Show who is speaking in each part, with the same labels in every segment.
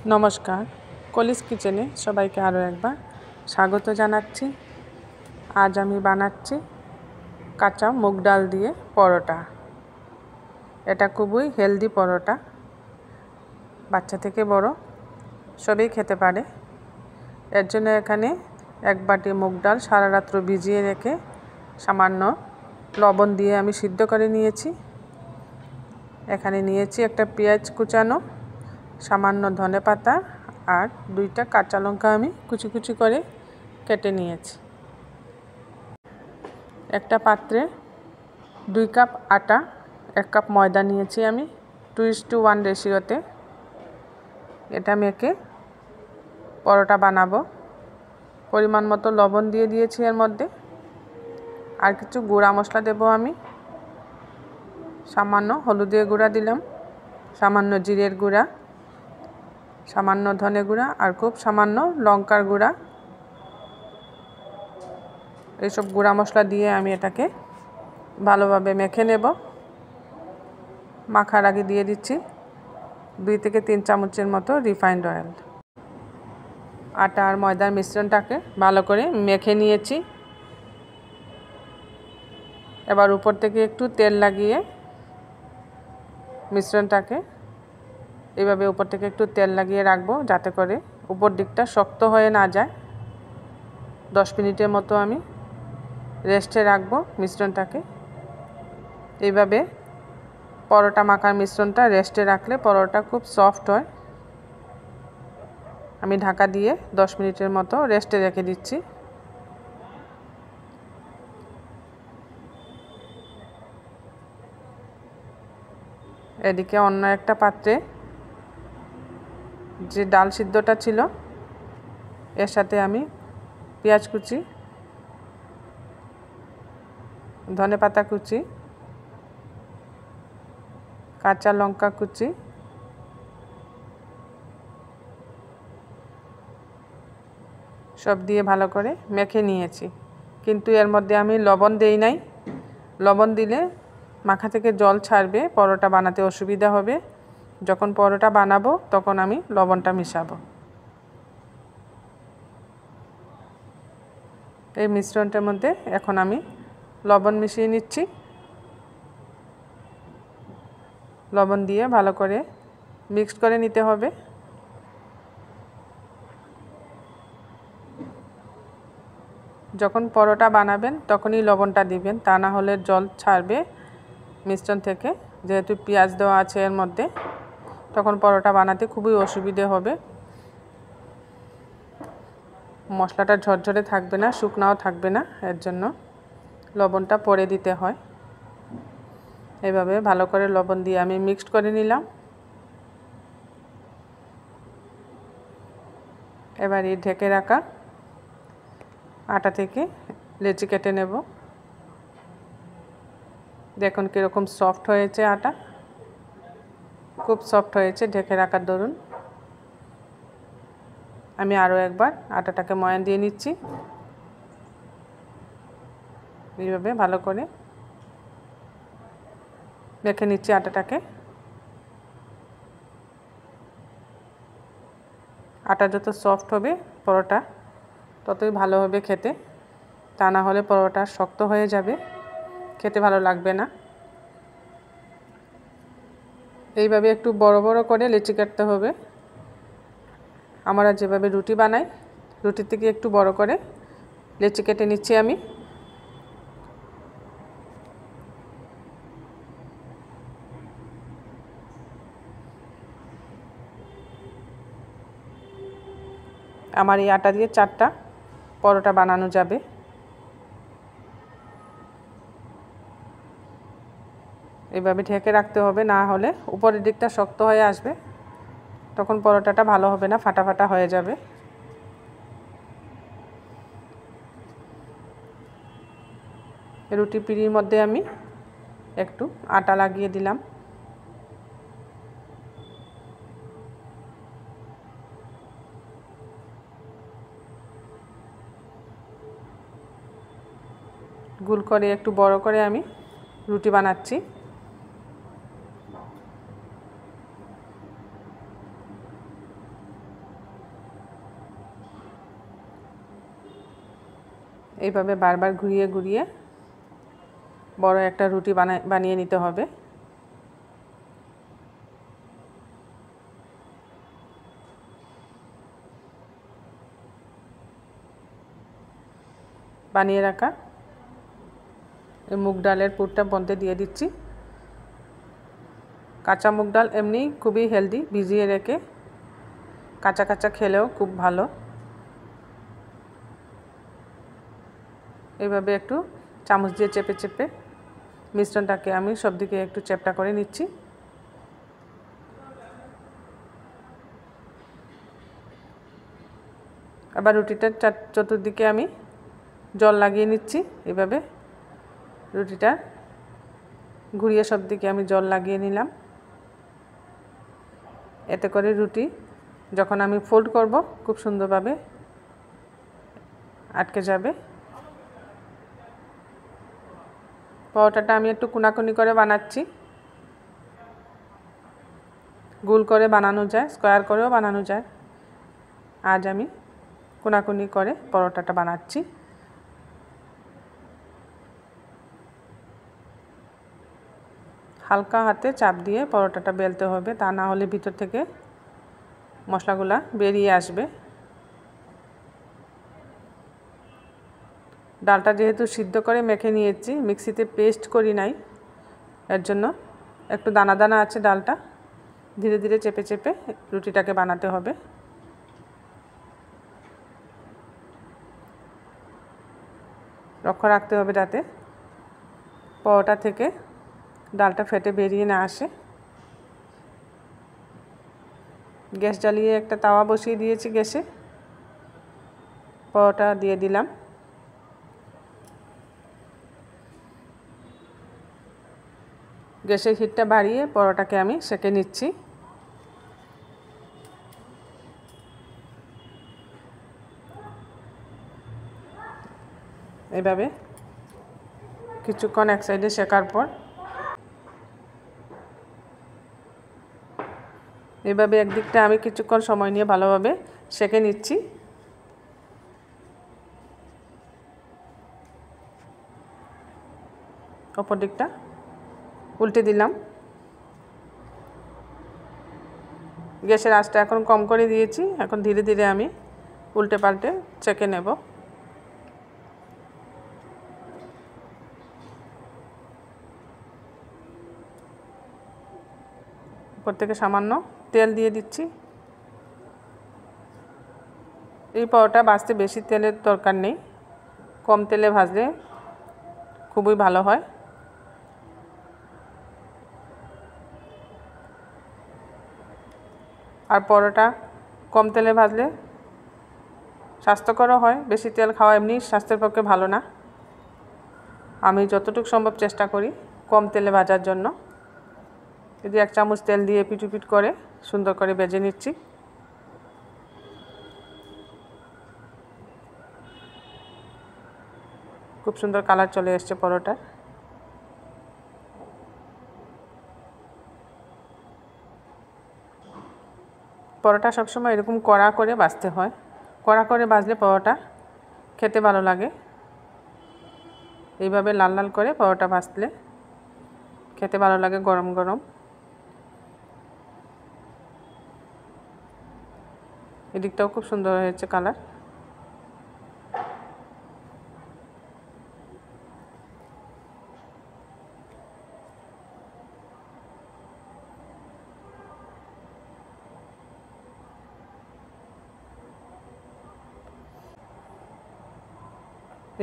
Speaker 1: নমস্কার, কলিস কিচেনে সবাইকে আরও একবার স্বাগত জানাচ্ছি। আজ আমি বানাচ্ছি কাঁচা মুগ ডাল দিয়ে পরোটা। এটা খুবই হেলদি পরোটা, বাচ্চা থেকে বড় সবই খেতে পারে। এর জন্য এখানে এক বাটি মুগ ডাল সারা রাত্র ভিজিয়ে রেখে সামান্য লবণ দিয়ে আমি সিদ্ধ করে নিয়েছি। এখানে নিয়েছি একটা পেঁয়াজ কুচানো, সামান্য ধনেপাতা আর 2টা কাঁচা লঙ্কা আমি কুচি কুচি করে কেটে নিয়েছি। একটা পাত্রে 2 কাপ আটা, 1 কাপ ময়দা নিয়েছি আমি 2:1 রেশিওতে। এটা মেখে পরোটা বানাবো। পরিমাণ মতো লবণ দিয়ে দিয়েছি এর মধ্যে। আর কিছু গুঁড়া মশলা দেবো আমি। সামান্য হলুদের গুঁড়া দিলাম, সামান্য জিরের গুঁড়া, সামান্য ধনে গুঁড়া আর খুব সামান্য লঙ্কার গুঁড়া। এইসব গুঁড়া মশলা দিয়ে আমি এটাকে ভালোভাবে মেখে নেব। মাখার আগে দিয়ে দিচ্ছি 2 থেকে 3 চামচের মতো রিফাইন্ড অয়েল। আটা আর ময়দার মিশ্রণটাকে ভালো করে মেখে নিয়েছি। এবার উপর থেকে একটু তেল লাগিয়ে মিশ্রণটাকে এইভাবে উপর থেকে একটু তেল লাগিয়ে রাখবো, যাতে করে উপর দিকটা শক্ত হয়ে না যায়। 10 মিনিটের মতো আমি রেস্টে রাখবো মিশ্রণটাকে। এইভাবে পরোটা মাখার মিশ্রণটা রেস্টে রাখলে পরোটা খুব সফট হয়। আমি ঢাকা দিয়ে 10 মিনিটের মতো রেস্টে রেখে দিচ্ছি। এদিকে অন্য একটা পাত্রে যে ডাল সিদ্ধটা ছিল এর সাথে আমি পেঁয়াজ কুচি, ধনেপাতা কুচি, কাঁচা লঙ্কা কুচি, সব দিয়ে ভালো করে মেখে নিয়েছি। কিন্তু এর মধ্যে আমি লবণ দেই নাই। লবণ দিলে মাখা থেকে জল ছাড়বে, পরোটা বানাতে অসুবিধা হবে। যখন পরোটা বানাবো তখন আমি লবণটা মিশাবো। এই মিশ্রণটার মধ্যে এখন আমি লবণ মিশিয়ে নিচ্ছি। লবণ দিয়ে ভালো করে মিক্সড করে নিতে হবে। যখন পরোটা বানাবেন তখনই লবণটা দিবেন, তা না হলে জল ছাড়বে মিশ্রণ থেকে। যেহেতু পেঁয়াজ দেওয়া আছে এর মধ্যে, তখন পরোটা বানাতে খুবই অসুবিধে হবে। মশলাটা ঝরঝরে থাকবে না, শুকনাও থাকবে না, এর জন্য লবণটা পরে দিতে হয়। এইভাবে ভালো করে লবণ দিয়ে আমি মিক্সড করে নিলাম। এবার এই ঢেকে রাখা আটা থেকে লেচি কেটে নেব। দেখুন কীরকম সফট হয়েছে আটা, খুব সফট হয়েছে ঢেকে রাখার দরুন। আমি আরও একবার আটাটাকে ময়ান দিয়ে নিচ্ছি। এইভাবে ভালো করে মেখে নিচ্ছি আটাটাকে। আটা যত সফট হবে পরোটা ততই ভালো হবে খেতে, তা না হলে পরোটা শক্ত হয়ে যাবে, খেতে ভালো লাগবে না। এইভাবে একটু বড় বড় করে লেচি কাটতে হবে। আমরা যেভাবে রুটি বানাই, রুটির থেকে একটু বড় করে লেচি কেটে নিচ্ছি আমি। আমার এই আটা দিয়ে 4টা পরোটা বানানো যাবে। এইভাবে ঢেকে রাখতে হবে, না হলে উপরের দিকটা শক্ত হয়ে আসবে, তখন পরোটাটা ভালো হবে না, ফাটা ফাটা হয়ে যাবে। রুটি পিঁড়ির মধ্যে আমি একটু আটা লাগিয়ে দিলাম। গোল করে একটু বড় করে আমি রুটি বানাচ্ছি। এইভাবে বারবার ঘুরিয়ে ঘুরিয়ে বড় একটা রুটি বানিয়ে নিতে হবে। বানিয়ে রাখা এই মুগ ডালের পুরটা মধ্যে দিয়ে দিচ্ছি। কাঁচা মুগ ডাল এমনি খুবই হেলদি, ভিজিয়ে রেখে কাঁচা কাঁচা খেলেও খুব ভালো। এইভাবে একটু চামচ দিয়ে চেপে চেপে মিশ্রণটাকে আমি সব দিকে একটু চ্যাপ্টা করে নিচ্ছি। আবার রুটিটার চতুর্দিকে আমি জল লাগিয়ে নিচ্ছি। এইভাবে রুটিটা ঘুরিয়ে সব দিকে আমি জল লাগিয়ে নিলাম। এতে করে রুটি যখন আমি ফোল্ড করব খুব সুন্দরভাবে আটকে যাবে। পরোটাটা আমি একটু কোনাকুনি করে বানাচ্ছি। গোল করে বানানো যায়, স্কোয়ার করেও বানানো যায়। আজ আমি কোনাকুনি করে পরোটাটা বানাচ্ছি। হালকা হাতে চাপ দিয়ে পরোটাটা বেলতে হবে, তা না হলে ভিতর থেকে মশলাগুলা বেরিয়ে আসবে। ডালটা যেহেতু সিদ্ধ করে মেখে নিয়েছি, মিক্সিতে পেস্ট করি নাই, এর জন্য একটু দানা দানা আছে ডালটা। ধীরে ধীরে চেপে চেপে রুটিটাকে বানাতে হবে। লক্ষ্য রাখতে হবে যাতে পরোটা থেকে ডালটা ফেটে বেরিয়ে না আসে। গ্যাস জ্বালিয়ে একটা তাওয়া বসিয়ে দিয়েছি গ্যাসে। পরোটা দিয়ে দিলাম। গ্যাসের হিটটা বাড়িয়ে পরোটাকে আমি সেঁকে নিচ্ছি। এইভাবে কিছুক্ষণ এক সাইডে সেঁকার পর এইভাবে একদিকটা আমি কিছুক্ষণ সময় নিয়ে ভালোভাবে সেঁকে নিচ্ছি। অপর দিকটা উল্টে দিলাম। গ্যাসের আঁচটা এখন কম করে দিয়েছি। এখন ধীরে ধীরে আমি উল্টে পাল্টে সেঁকে নেব। উপর থেকে সামান্য তেল দিয়ে দিচ্ছি। এই পরোটা ভাজতে বেশি তেলের দরকার নেই, কম তেলে ভাজলে খুবই ভালো হয়। আর পরোটা কম তেলে ভাজলে স্বাস্থ্যকরও হয়। বেশি তেল খাওয়া এমনি স্বাস্থ্যের পক্ষে ভালো না। আমি যতটুকু সম্ভব চেষ্টা করি কম তেলে ভাজার জন্য। যদি 1 চামচ তেল দিয়ে এপিট ওপিট করে সুন্দর করে ভেজে নিচ্ছি। খুব সুন্দর কালার চলে এসছে পরোটার। পরোটা সবসময় এরকম কড়া করে ভাজতে হয়। কড়া করে ভাজলে পরোটা খেতে ভালো লাগে। এইভাবে লাল লাল করে পরোটা ভাজলে খেতে ভালো লাগে গরম গরম। এদিকটাও খুব সুন্দর হয়েছে কালার।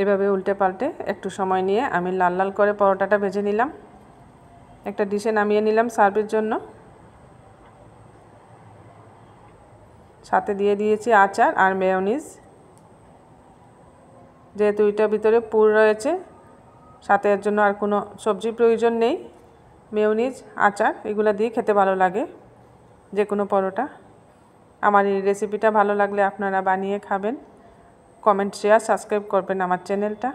Speaker 1: এভাবে উল্টে পাল্টে একটু সময় নিয়ে আমি লাল লাল করে পরোটাটা ভেজে নিলাম। একটা ডিশে নামিয়ে নিলাম সার্ভের জন্য। সাথে দিয়ে দিয়েছি আচার আর মেয়োনিজ। যেহেতু এটার ভিতরে পুর রয়েছে, সাথে এর জন্য আর কোনো সবজি প্রয়োজন নেই। মেয়োনিজ, আচার এগুলো দিয়ে খেতে ভালো লাগে যে কোনো পরোটা। আমার এই রেসিপিটা ভালো লাগলে আপনারা বানিয়ে খাবেন। কমেন্ট, শেয়ার, সাবস্ক্রাইব করবেন আমার চ্যানেলটা।